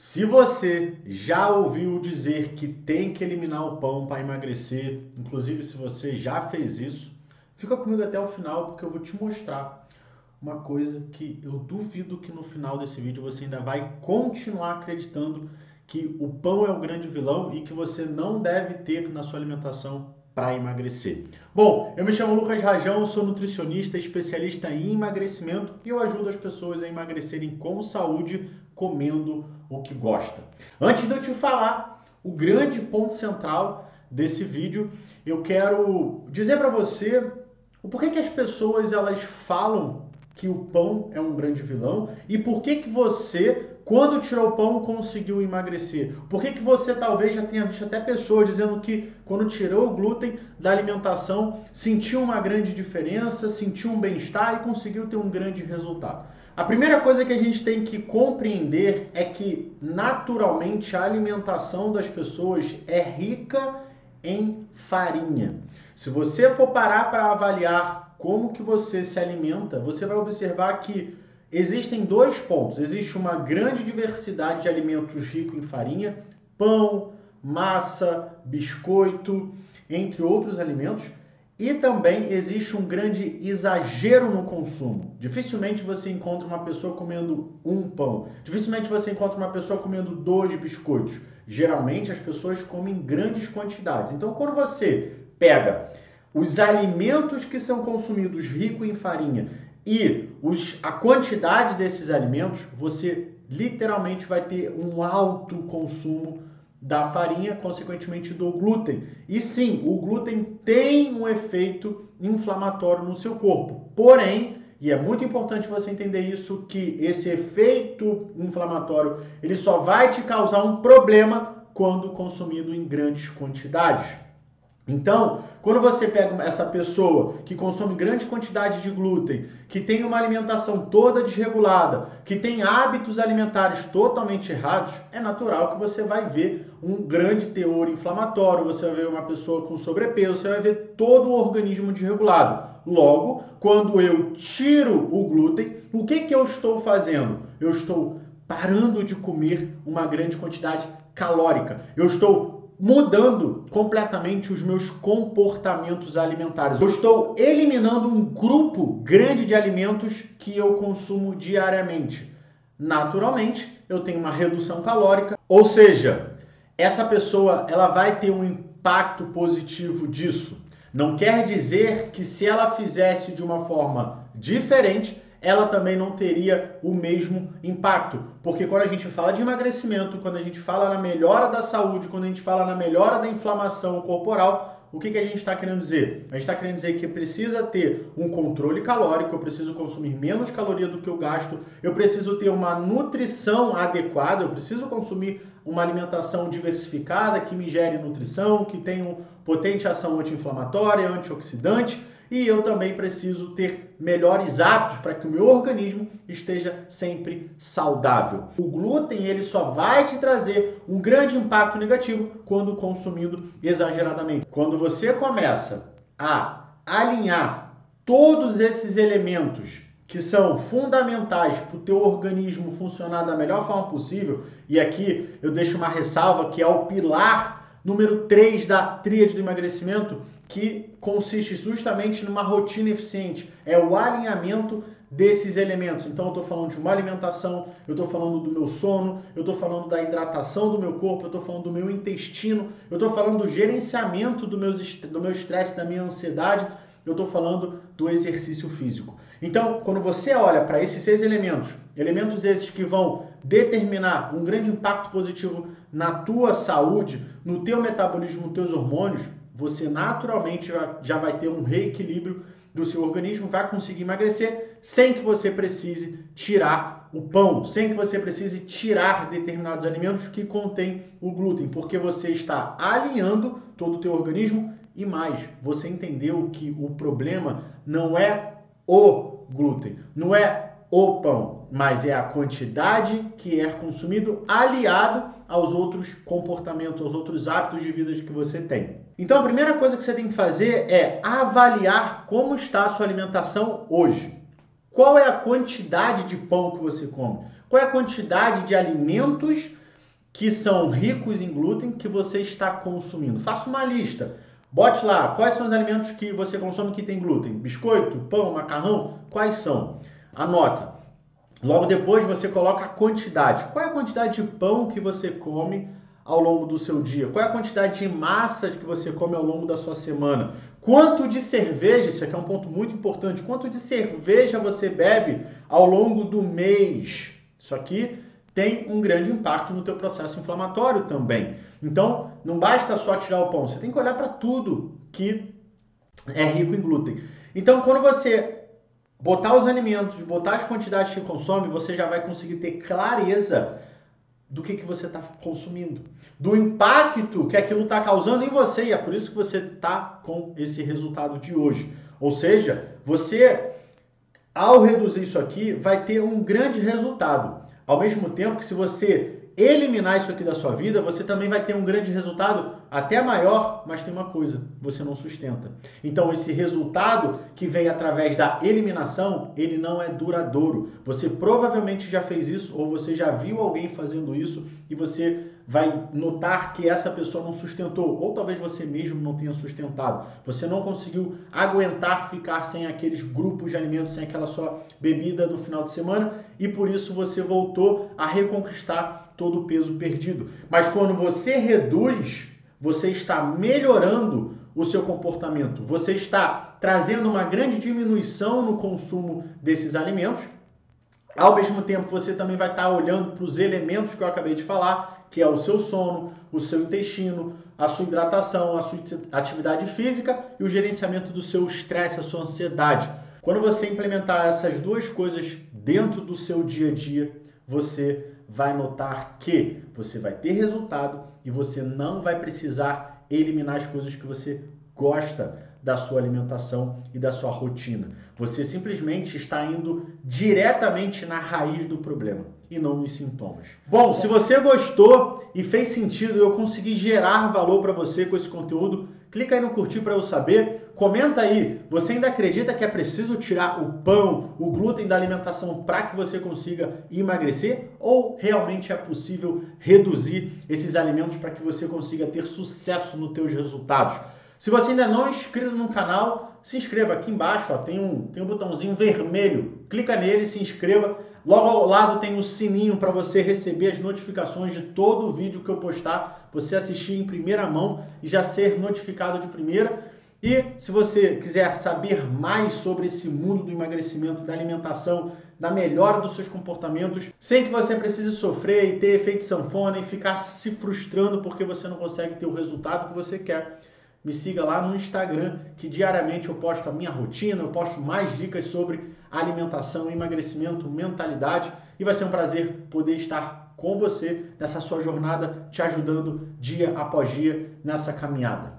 Se você já ouviu dizer que tem que eliminar o pão para emagrecer, inclusive se você já fez isso, fica comigo até o final porque eu vou te mostrar uma coisa que eu duvido que no final desse vídeo você ainda vai continuar acreditando que o pão é o grande vilão e que você não deve ter na sua alimentação para emagrecer. Bom, eu me chamo Lucas Rajão, sou nutricionista, especialista em emagrecimento e eu ajudo as pessoas a emagrecerem com saúde, comendo o que gosta. Antes de eu te falar o grande ponto central desse vídeo, eu quero dizer para você o porquê que as pessoas elas falam que o pão é um grande vilão e por que que você, quando tirou o pão, conseguiu emagrecer. Por que que você talvez já tenha visto até pessoas dizendo que quando tirou o glúten da alimentação sentiu uma grande diferença, sentiu um bem-estar e conseguiu ter um grande resultado. A primeira coisa que a gente tem que compreender é que naturalmente a alimentação das pessoas é rica em farinha. Se você for parar para avaliar como que você se alimenta, você vai observar que existem dois pontos. Existe uma grande diversidade de alimentos ricos em farinha, pão, massa, biscoito, entre outros alimentos. E também existe um grande exagero no consumo. Dificilmente você encontra uma pessoa comendo um pão. Dificilmente você encontra uma pessoa comendo 2 biscoitos. Geralmente as pessoas comem grandes quantidades. Então quando você pega os alimentos que são consumidos ricos em farinha e a quantidade desses alimentos, você literalmente vai ter um alto consumo da farinha, consequentemente do glúten. E sim, o glúten tem um efeito inflamatório no seu corpo. Porém, e é muito importante você entender isso, que esse efeito inflamatório, ele só vai te causar um problema quando consumido em grandes quantidades. Então, quando você pega essa pessoa que consome grande quantidade de glúten, que tem uma alimentação toda desregulada, que tem hábitos alimentares totalmente errados, é natural que você vai ver um grande teor inflamatório, você vai ver uma pessoa com sobrepeso, você vai ver todo o organismo desregulado. Logo, quando eu tiro o glúten, o que eu estou fazendo? Eu estou parando de comer uma grande quantidade calórica. Eu estou mudando completamente os meus comportamentos alimentares. Eu estou eliminando um grupo grande de alimentos que eu consumo diariamente. Naturalmente, eu tenho uma redução calórica, ou seja, essa pessoa ela vai ter um impacto positivo disso. Não quer dizer que se ela fizesse de uma forma diferente, ela também não teria o mesmo impacto. Porque quando a gente fala de emagrecimento, quando a gente fala na melhora da saúde, quando a gente fala na melhora da inflamação corporal, o que a gente está querendo dizer? A gente está querendo dizer que precisa ter um controle calórico, eu preciso consumir menos caloria do que eu gasto, eu preciso ter uma nutrição adequada, eu preciso consumir uma alimentação diversificada que me gere nutrição, que tenha uma potente ação anti-inflamatória, antioxidante, e eu também preciso ter melhores hábitos para que o meu organismo esteja sempre saudável. O glúten ele só vai te trazer um grande impacto negativo quando consumido exageradamente. Quando você começa a alinhar todos esses elementos que são fundamentais para o teu organismo funcionar da melhor forma possível, e aqui eu deixo uma ressalva que é o pilar número 3 da tríade do emagrecimento, que consiste justamente numa rotina eficiente, é o alinhamento desses elementos. Então eu estou falando de uma alimentação, eu estou falando do meu sono, eu estou falando da hidratação do meu corpo, eu estou falando do meu intestino, eu estou falando do gerenciamento do meu estresse, da minha ansiedade, eu estou falando do exercício físico. Então, quando você olha para esses 6 elementos, elementos esses que vão determinar um grande impacto positivo na tua saúde, no teu metabolismo, nos teus hormônios, você naturalmente já vai ter um reequilíbrio do seu organismo, vai conseguir emagrecer sem que você precise tirar o pão, sem que você precise tirar determinados alimentos que contêm o glúten, porque você está alinhando todo o teu organismo e mais, você entendeu que o problema não é o glúten, não é o pão, mas é a quantidade que é consumido aliado aos outros comportamentos, aos outros hábitos de vida que você tem. Então a primeira coisa que você tem que fazer é avaliar como está a sua alimentação hoje. Qual é a quantidade de pão que você come? Qual é a quantidade de alimentos que são ricos em glúten que você está consumindo. Faça uma lista. Bote lá quais são os alimentos que você consome que tem glúten. Biscoito, pão, macarrão, quais são? Anota. Logo depois você coloca a quantidade. Qual é a quantidade de pão que você come ao longo do seu dia? Qual é a quantidade de massa que você come ao longo da sua semana? Quanto de cerveja, isso aqui é um ponto muito importante, quanto de cerveja você bebe ao longo do mês? Isso aqui tem um grande impacto no teu processo inflamatório também. Então, não basta só tirar o pão, você tem que olhar para tudo que é rico em glúten. Então, quando você botar os alimentos, botar as quantidades que consome, você já vai conseguir ter clareza do que você está consumindo, do impacto que aquilo está causando em você, e é por isso que você está com esse resultado de hoje. Ou seja, você, ao reduzir isso aqui, vai ter um grande resultado. Ao mesmo tempo que se você eliminar isso aqui da sua vida, você também vai ter um grande resultado, até maior, mas tem uma coisa, você não sustenta. Então esse resultado que vem através da eliminação, ele não é duradouro. Você provavelmente já fez isso, ou você já viu alguém fazendo isso, e você vai notar que essa pessoa não sustentou, ou talvez você mesmo não tenha sustentado. Você não conseguiu aguentar ficar sem aqueles grupos de alimentos, sem aquela sua bebida no final de semana, e por isso você voltou a reconquistar todo o peso perdido. Mas quando você reduz, você está melhorando o seu comportamento. Você está trazendo uma grande diminuição no consumo desses alimentos. Ao mesmo tempo, você também vai estar olhando para os elementos que eu acabei de falar, que é o seu sono, o seu intestino, a sua hidratação, a sua atividade física e o gerenciamento do seu estresse, a sua ansiedade. Quando você implementar essas duas coisas dentro do seu dia a dia, você vai notar que você vai ter resultado e você não vai precisar eliminar as coisas que você gosta da sua alimentação e da sua rotina. Você simplesmente está indo diretamente na raiz do problema e não nos sintomas. Bom, se você gostou e fez sentido e eu consegui gerar valor para você com esse conteúdo, clica aí no curtir para eu saber. Comenta aí, você ainda acredita que é preciso tirar o pão, o glúten da alimentação para que você consiga emagrecer? Ou realmente é possível reduzir esses alimentos para que você consiga ter sucesso nos teus resultados? Se você ainda não é inscrito no canal, se inscreva aqui embaixo, ó, tem um botãozinho vermelho, clica nele e se inscreva. Logo ao lado tem um sininho para você receber as notificações de todo o vídeo que eu postar, você assistir em primeira mão e já ser notificado de primeira. E se você quiser saber mais sobre esse mundo do emagrecimento, da alimentação, da melhora dos seus comportamentos, sem que você precise sofrer e ter efeito sanfona e ficar se frustrando porque você não consegue ter o resultado que você quer, me siga lá no Instagram, que diariamente eu posto a minha rotina, eu posto mais dicas sobre alimentação, emagrecimento, mentalidade, e vai ser um prazer poder estar com você nessa sua jornada, te ajudando dia após dia nessa caminhada.